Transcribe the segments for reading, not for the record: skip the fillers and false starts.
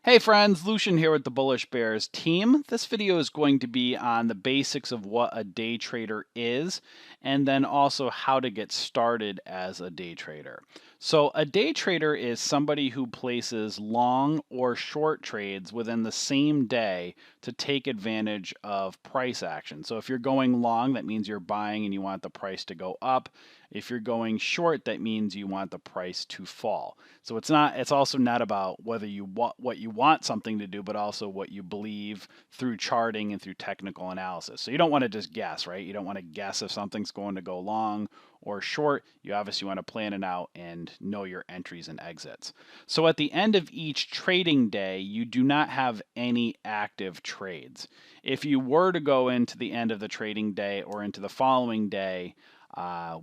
Hey friends, Lucian here with the Bullish Bears team. This video is going to be on the basics of what a day trader is, and then also how to get started as a day trader. So a day trader is somebody who places long or short trades within the same day to take advantage of price action. So if you're going long, that means you're buying and you want the price to go up. If you're going short, that means you want the price to fall. So it's also not about whether you want what you want something to do, but also what you believe through charting and through technical analysis. So you don't want to just guess, right? You don't want to guess if something's going to go long or short. You obviously want to plan it out and know your entries and exits. So at the end of each trading day, you do not have any active trades. If you were to go into the end of the trading day or into the following day,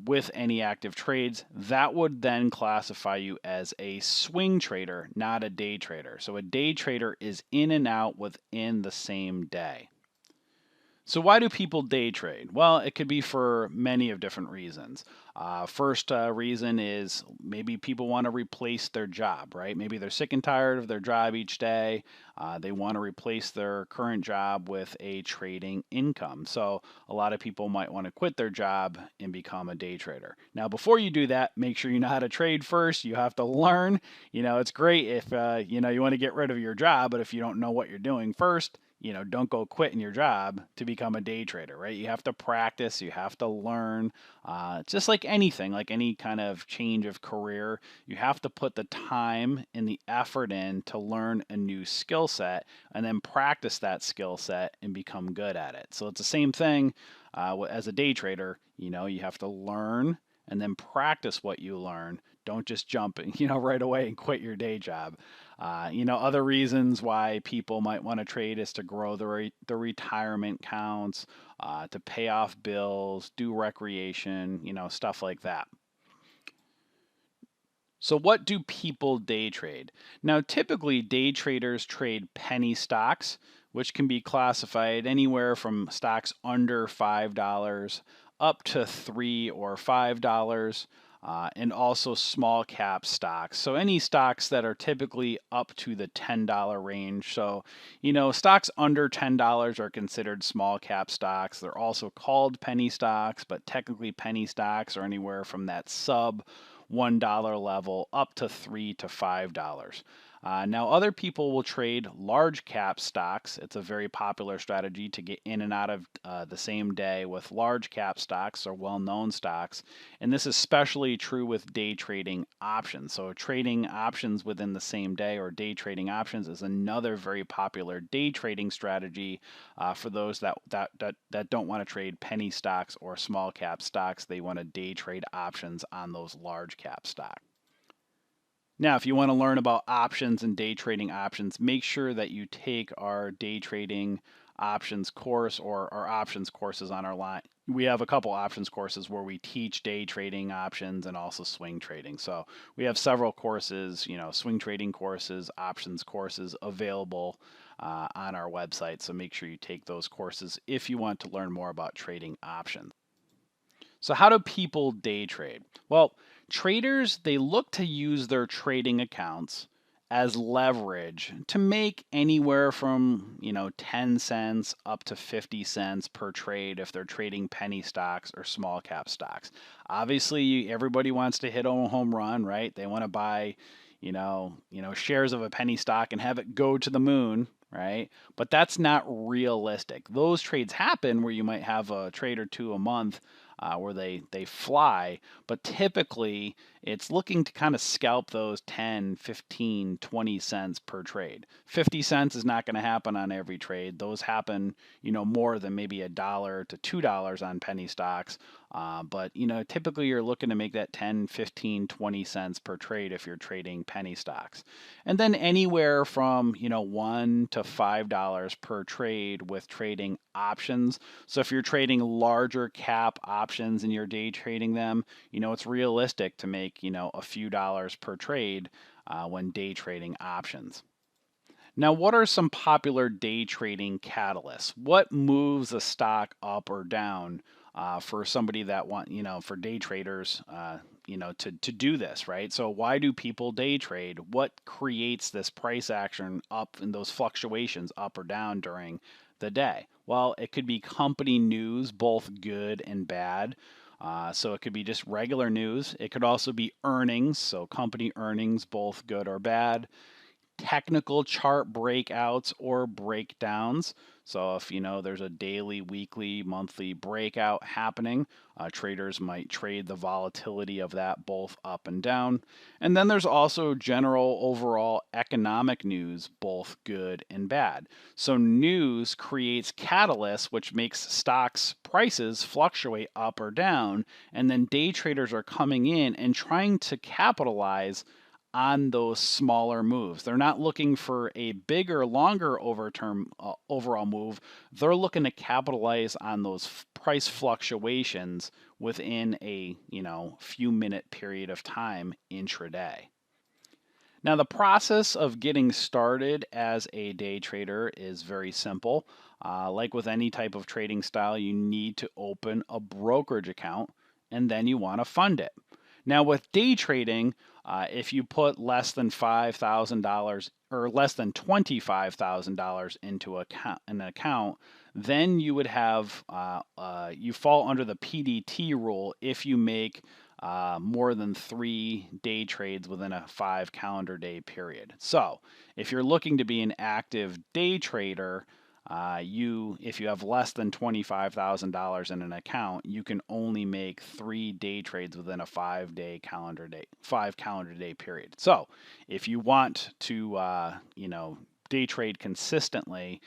with any active trades, that would then classify you as a swing trader, not a day trader. So a day trader is in and out within the same day. So why do people day trade? Well, it could be for many of different reasons. First reason is maybe people want to replace their job, right? Maybe they're sick and tired of their job each day. They want to replace their current job with a trading income. So a lot of people might want to quit their job and become a day trader. Now, before you do that, make sure you know how to trade first. You have to learn. It's great if you want to get rid of your job, but if you don't know what you're doing first, don't go quitting your job to become a day trader, right? You have to practice, you have to learn. Just like anything, like any kind of change of career, you have to put the time and the effort in to learn a new skill set and then practice that skill set and become good at it. So it's the same thing as a day trader. You have to learn and then practice what you learn. Don't just jump, right away and quit your day job. Other reasons why people might want to trade is to grow the retirement counts, to pay off bills, do recreation, stuff like that. So, what do people day trade? Now, typically, day traders trade penny stocks, which can be classified anywhere from stocks under $5 up to $3 or $5. And also small cap stocks. So any stocks that are typically up to the $10 range. So, stocks under $10 are considered small cap stocks. They're also called penny stocks, but technically penny stocks are anywhere from that sub $1 level up to $3 to $5. Now, other people will trade large cap stocks. It's a very popular strategy to get in and out of the same day with large cap stocks or well known stocks. And this is especially true with day trading options. So, trading options within the same day or day trading options is another very popular day trading strategy for those that don't want to trade penny stocks or small cap stocks. They want to day trade options on those large cap stocks. Now, if you want to learn about options and day trading options, make sure that you take our day trading options course or our options courses on our line. We have a couple options courses where we teach day trading options and also swing trading. So we have several courses, swing trading courses, options courses available on our website. So make sure you take those courses if you want to learn more about trading options. So how do people day trade? Well, traders, they look to use their trading accounts as leverage to make anywhere from, 10 cents up to 50 cents per trade if they're trading penny stocks or small cap stocks. Obviously, everybody wants to hit a home run, right? They want to buy, shares of a penny stock and have it go to the moon, right? But that's not realistic. Those trades happen where you might have a trade or two a month where they fly, but typically it's looking to kind of scalp those 10, 15, 20 cents per trade. 50 cents is not going to happen on every trade. Those happen, more than maybe $1 to $2 on penny stocks. But typically you're looking to make that 10, 15, 20 cents per trade if you're trading penny stocks. And then anywhere from, $1 to $5 per trade with trading options. So if you're trading larger cap options and you're day trading them, it's realistic to make, a few dollars per trade when day trading options. Now, what are some popular day trading catalysts? What moves a stock up or down for somebody that for day traders, to do this, right? So why do people day trade? What creates this price action up and those fluctuations up or down during the day? Well, it could be company news, both good and bad. So it could be just regular news. It could also be earnings, so company earnings, both good or bad. Technical chart breakouts or breakdowns. So if there's a daily, weekly, monthly breakout happening, traders might trade the volatility of that both up and down. And then there's also general overall economic news, both good and bad. So news creates catalysts, which makes stocks prices fluctuate up or down. And then day traders are coming in and trying to capitalize on those smaller moves. They're not looking for a bigger, longer overall move. They're looking to capitalize on those price fluctuations within a few minute period of time intraday. Now, the process of getting started as a day trader is very simple. Like with any type of trading style, you need to open a brokerage account and then you want to fund it. Now, with day trading, if you put less than $5,000 or less than $25,000 into an account, then you would have you fall under the PDT rule if you make more than 3 day trades within a 5 calendar day period. So, if you're looking to be an active day trader, if you have less than $25,000 in an account, you can only make 3 day trades within a 5 calendar day period. So, if you want to, day trade consistently,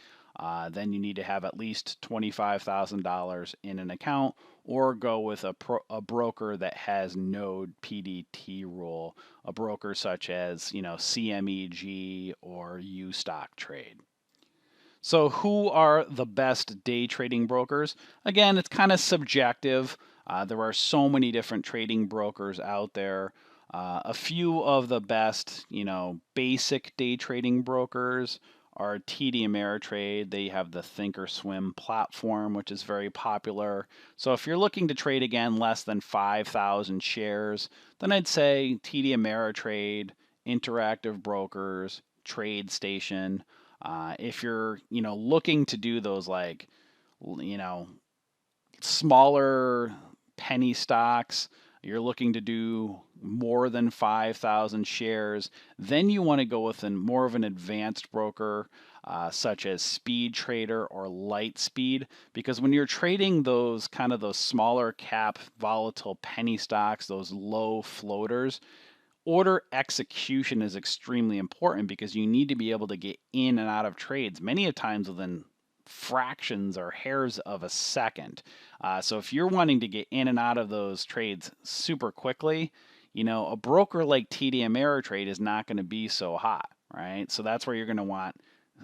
then you need to have at least $25,000 in an account, or go with a broker that has no PDT rule, a broker such as CMEG or Stock Trade. So, who are the best day trading brokers? Again, it's kind of subjective. There are so many different trading brokers out there. A few of the best, basic day trading brokers are TD Ameritrade. They have the Thinkorswim platform, which is very popular. So, if you're looking to trade again less than 5,000 shares, then I'd say TD Ameritrade, Interactive Brokers, TradeStation. If you're, looking to do those like, smaller penny stocks, you're looking to do more than 5,000 shares, then you want to go with more of an advanced broker, such as Speed Trader or Lightspeed, because when you're trading those smaller cap volatile penny stocks, those low floaters, order execution is extremely important because you need to be able to get in and out of trades many a times within fractions or hairs of a second. So if you're wanting to get in and out of those trades super quickly, a broker like TD Ameritrade is not going to be so hot, right? So that's where you're going to want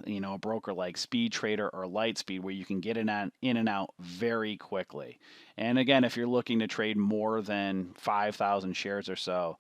a broker like Speed Trader or Lightspeed, where you can get in and out very quickly. And again, if you're looking to trade more than 5,000 shares or so,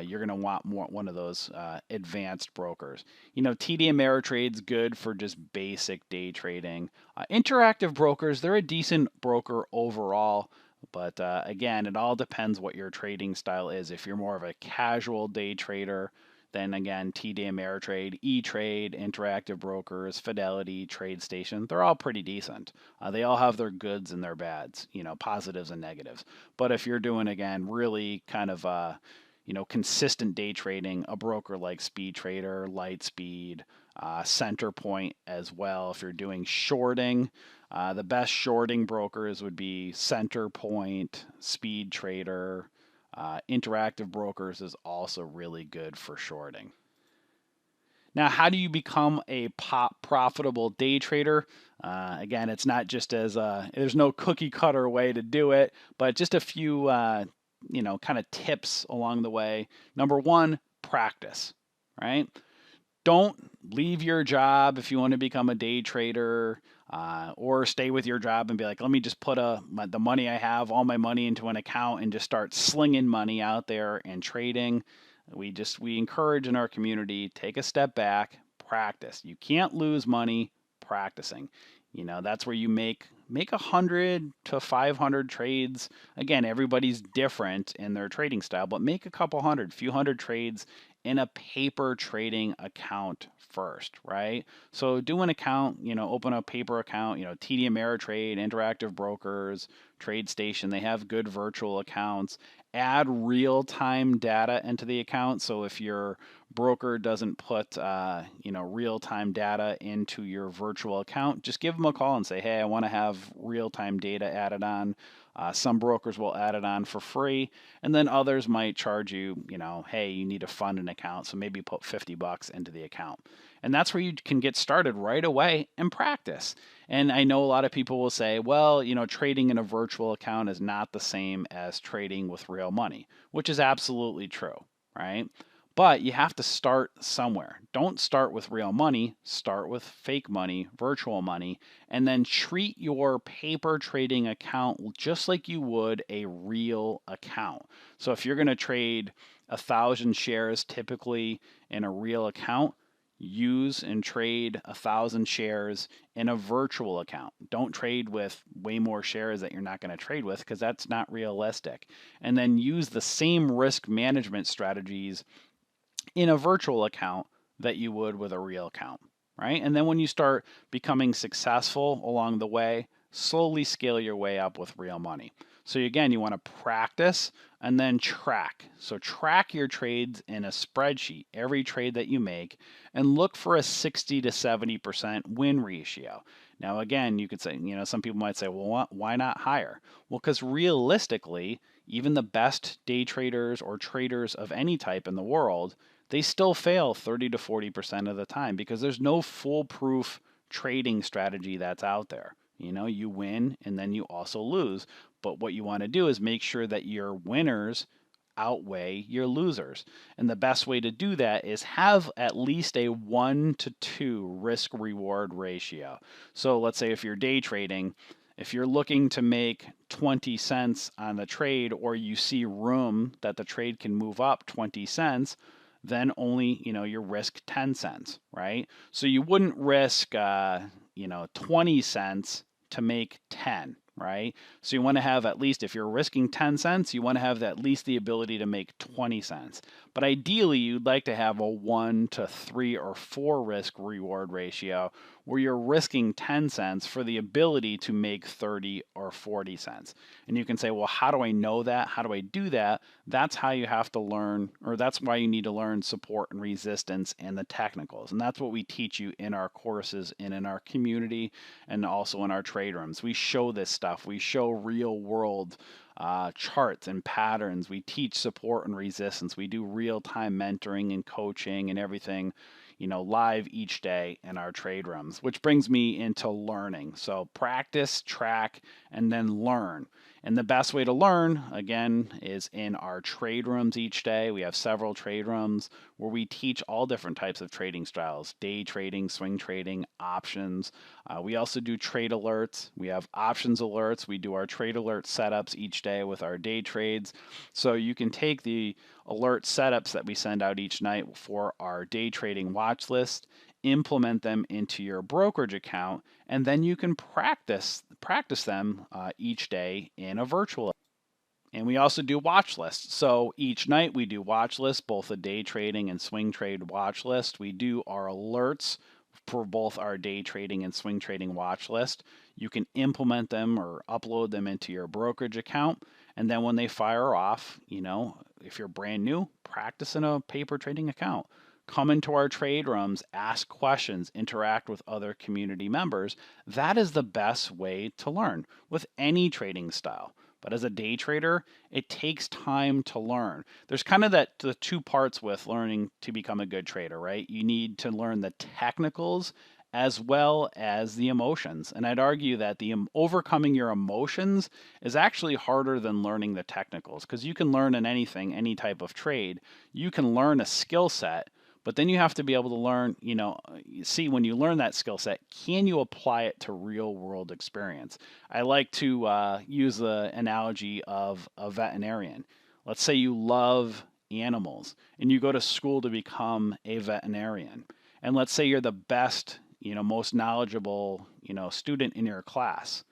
you're going to want one of those advanced brokers. TD Ameritrade's good for just basic day trading. Interactive brokers, they're a decent broker overall. But again, it all depends what your trading style is. If you're more of a casual day trader, then again, TD Ameritrade, E-Trade, Interactive Brokers, Fidelity, TradeStation, they're all pretty decent. They all have their goods and their bads, positives and negatives. But if you're doing, again, really kind of, consistent day trading, a broker like Speed Trader, Lightspeed, Centerpoint as well. If you're doing shorting, the best shorting brokers would be Centerpoint, Speed Trader. Interactive Brokers is also really good for shorting. Now, how do you become a profitable day trader? Again, it's not just there's no cookie cutter way to do it, but just a few, kind of tips along the way. Number one, practice, right? Don't leave your job if you want to become a day trader, or stay with your job and be like, let me just put the money I have, all my money into an account and just start slinging money out there and trading. We encourage in our community, take a step back, practice. You can't lose money practicing. That's where you make make 100 to 500 trades. Again, everybody's different in their trading style, but make a couple hundred, few hundred trades in a paper trading account first, right? So do an account, open a paper account, TD Ameritrade, Interactive Brokers, TradeStation, they have good virtual accounts. Add real-time data into the account. So if your broker doesn't put, real-time data into your virtual account, just give them a call and say, hey, I want to have real-time data added on. Some brokers will add it on for free, and then others might charge you, hey, you need to fund an account, so maybe put $50 into the account. And that's where you can get started right away and practice. And I know a lot of people will say, well, trading in a virtual account is not the same as trading with real money, which is absolutely true, right? But you have to start somewhere. Don't start with real money, start with fake money, virtual money, and then treat your paper trading account just like you would a real account. So if you're going to trade 1,000 shares typically in a real account, use and trade 1,000 shares in a virtual account. Don't trade with way more shares that you're not going to trade with, because that's not realistic. And then use the same risk management strategies in a virtual account that you would with a real account, right? And then when you start becoming successful along the way, slowly scale your way up with real money. So again, you want to practice and then track. So track your trades in a spreadsheet, every trade that you make, and look for a 60 to 70% win ratio. Now, again, you could say, some people might say, well, why not higher? Well, because realistically, even the best day traders or traders of any type in the world, they still fail 30 to 40% of the time, because there's no foolproof trading strategy that's out there. You win and then you also lose. But what you want to do is make sure that your winners outweigh your losers. And the best way to do that is have at least a 1 to 2 risk reward ratio. So let's say if you're day trading, if you're looking to make 20 cents on the trade, or you see room that the trade can move up 20 cents, then only, you risk 10 cents, right? So you wouldn't risk, 20 cents to make 10, right? So you want to have at least, if you're risking 10 cents, you want to have at least the ability to make 20 cents. But ideally, you'd like to have a 1 to 3 or 4 risk reward ratio, where you're risking 10 cents for the ability to make 30 or 40 cents. And you can say, well, how do I know that? How do I do that? That's how you have to learn, or that's why you need to learn support and resistance and the technicals. And that's what we teach you in our courses and in our community, and also in our trade rooms. We show this stuff. We show real world charts and patterns. We teach support and resistance. We do real-time mentoring and coaching and everything, live each day in our trade rooms, which brings me into learning. So practice, track, and then learn. And the best way to learn, again, is in our trade rooms each day. We have several trade rooms where we teach all different types of trading styles: day trading, swing trading, options. We also do trade alerts. We have options alerts. We do our trade alert setups each day with our day trades. So you can take the alert setups that we send out each night for our day trading watch list, implement them into your brokerage account, and then you can practice them each day in a virtual. And we also do watch lists. So each night we do watch lists, both a day trading and swing trade watch list. We do our alerts for both our day trading and swing trading watch list. You can implement them or upload them into your brokerage account. And then when they fire off, if you're brand new, practice in a paper trading account. Come into our trade rooms, ask questions, interact with other community members. That is the best way to learn with any trading style. But as a day trader, it takes time to learn. There's kind of the two parts with learning to become a good trader, right? You need to learn the technicals as well as the emotions. And I'd argue that the overcoming your emotions is actually harder than learning the technicals, because you can learn in anything, any type of trade. You can learn a skill set, but then you have to be able to learn, see when you learn that skill set, can you apply it to real world experience? I like to use the analogy of a veterinarian. Let's say you love animals and you go to school to become a veterinarian. And let's say you're the best, most knowledgeable, student in your class.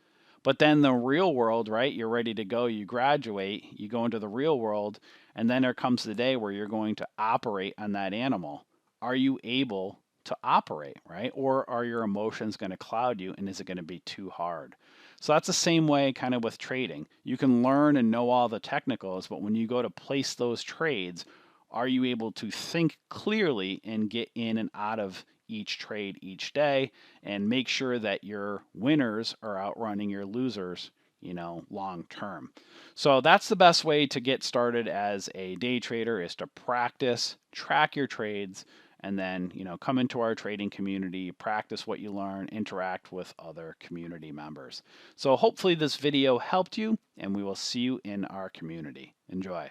But then the real world, right? You're ready to go, you graduate, you go into the real world, and then there comes the day where you're going to operate on that animal. Are you able to operate, right? Or are your emotions going to cloud you, and is it going to be too hard? So that's the same way kind of with trading. You can learn and know all the technicals, but when you go to place those trades, are you able to think clearly and get in and out of each trade each day and make sure that your winners are outrunning your losers, long term? So that's the best way to get started as a day trader, is to practice, track your trades, and then, come into our trading community, practice what you learn, interact with other community members. So hopefully this video helped you, and we will see you in our community. Enjoy.